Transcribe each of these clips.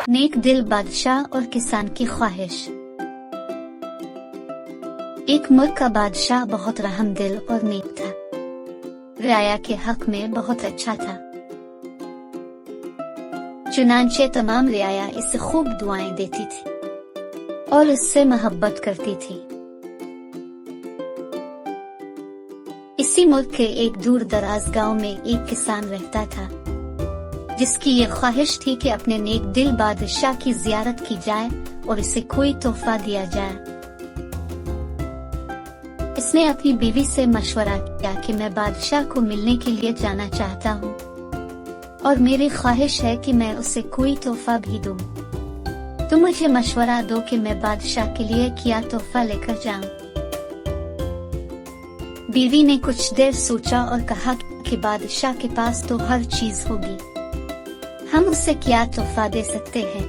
नेक दिल बादशाह और किसान की ख्वाहिश। एक मुल्क का बादशाह बहुत रहम दिल और नेक था। रियाया के हक में बहुत अच्छा था। चुनांचे तमाम रियाया इससे खूब दुआएं देती थी और इससे मोहब्बत करती थी। इसी मुल्क के एक दूर दराज गांव में एक किसान रहता था जिसकी ये ख्वाहिश थी कि अपने नेक दिल बादशाह की जियारत की जाए और इसे कोई तोहफा दिया जाए। इसने अपनी बीवी से मशवरा किया कि मैं बादशाह को मिलने के लिए जाना चाहता हूँ और मेरी ख्वाहिश है कि मैं उसे कोई तोहफा भी दूँ। तुम मुझे मशवरा दो कि मैं बादशाह के लिए क्या तोहफा लेकर जाऊँ। बीवी ने कुछ देर सोचा और कहा कि बादशाह के पास तो हर चीज होगी, हम उसे क्या तोहफा दे सकते हैं।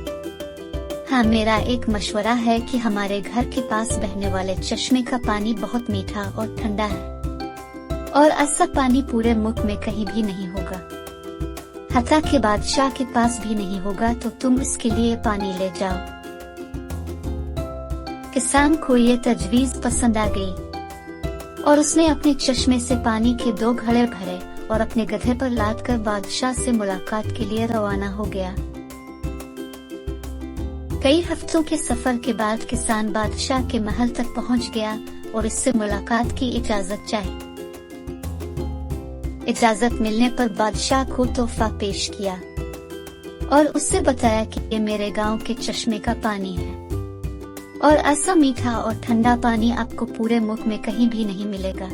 हाँ, मेरा एक मशवरा है कि हमारे घर के पास बहने वाले चश्मे का पानी बहुत मीठा और ठंडा है और ऐसा पानी पूरे मुल्क में कहीं भी नहीं होगा, हत्ता कि बादशाह के पास भी नहीं होगा, तो तुम इसके लिए पानी ले जाओ। किसान को ये तजवीज पसंद आ गई और उसने अपने चश्मे से पानी के 2 घड़े भरे और अपने गधे पर लाद कर बादशाह से मुलाकात के लिए रवाना हो गया। कई हफ्तों के सफर के बाद किसान बादशाह के महल तक पहुंच गया और इससे मुलाकात की इजाजत चाही। इजाजत मिलने पर बादशाह को तोहफा पेश किया और उससे बताया कि ये मेरे गांव के चश्मे का पानी है और ऐसा मीठा और ठंडा पानी आपको पूरे मुल्क में कहीं भी नहीं मिलेगा।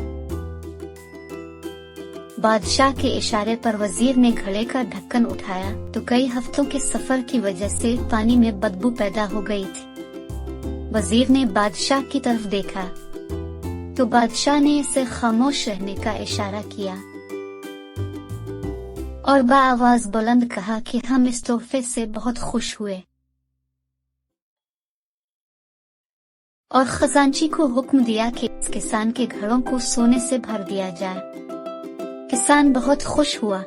बादशाह के इशारे पर वजीर ने घड़े का ढक्कन उठाया तो कई हफ्तों के सफर की वजह से पानी में बदबू पैदा हो गई थी। वजीर ने बादशाह की तरफ देखा तो बादशाह ने इसे खामोश रहने का इशारा किया और बाआवाज बुलंद कहा कि हम इस तोहफे से बहुत खुश हुए और खजांची को हुक्म दिया कि इस किसान के घड़ों को सोने से भर दिया जाए। किसान बहुत खुश हुआ।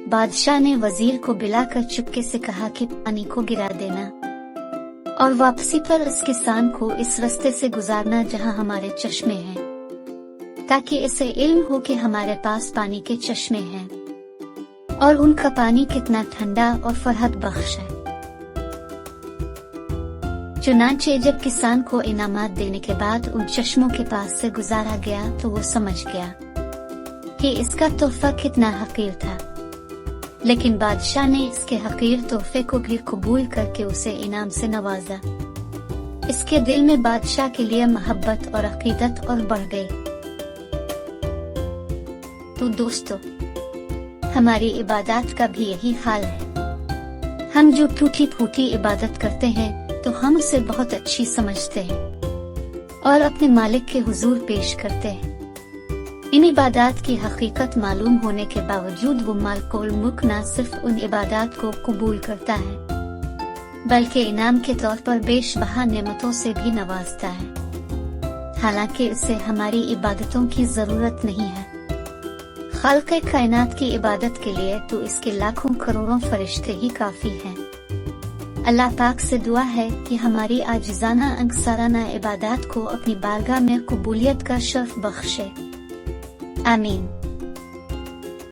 बादशाह ने वजीर को बुलाकर चुपके से कहा कि पानी को गिरा देना और वापसी पर इस किसान को इस रास्ते से गुजारना जहां हमारे चश्मे हैं, ताकि इसे इल्म हो कि हमारे पास पानी के चश्मे हैं और उनका पानी कितना ठंडा और फरहत बख्श है। चुनांचे जब किसान को इनामात देने के बाद उन चश्मों के पास से गुजारा गया तो वो समझ गया कि इसका तोहफा कितना हकीर था, लेकिन बादशाह ने इसके हकीर तोहफे को भी कबूल करके उसे इनाम से नवाजा। इसके दिल में बादशाह के लिए मोहब्बत और अकीदत और बढ़ गई। तो दोस्तों, हमारी इबादत का भी यही हाल है। हम जो टूटी फूटी इबादत करते हैं तो हम उसे बहुत अच्छी समझते हैं और अपने मालिक के हुजूर पेश करते हैं। इन इबादत की हकीकत मालूम होने के बावजूद वो मालिकुल मुल्क न सिर्फ उन इबादत को कबूल करता है बल्कि इनाम के तौर पर बेशबहा नेमतों से भी नवाजता है, हालांकि इसे हमारी इबादतों की जरूरत नहीं है। खाल्क़े कायनात की इबादत के लिए तो इसके लाखों करोड़ों फरिश्ते ही काफी हैं। अल्लाह पाक से दुआ है कि हमारी आजिज़ाना अंगसाराना इबादत को अपनी बारगाह में कबूलियत का शर्फ बख्शे। आमीन।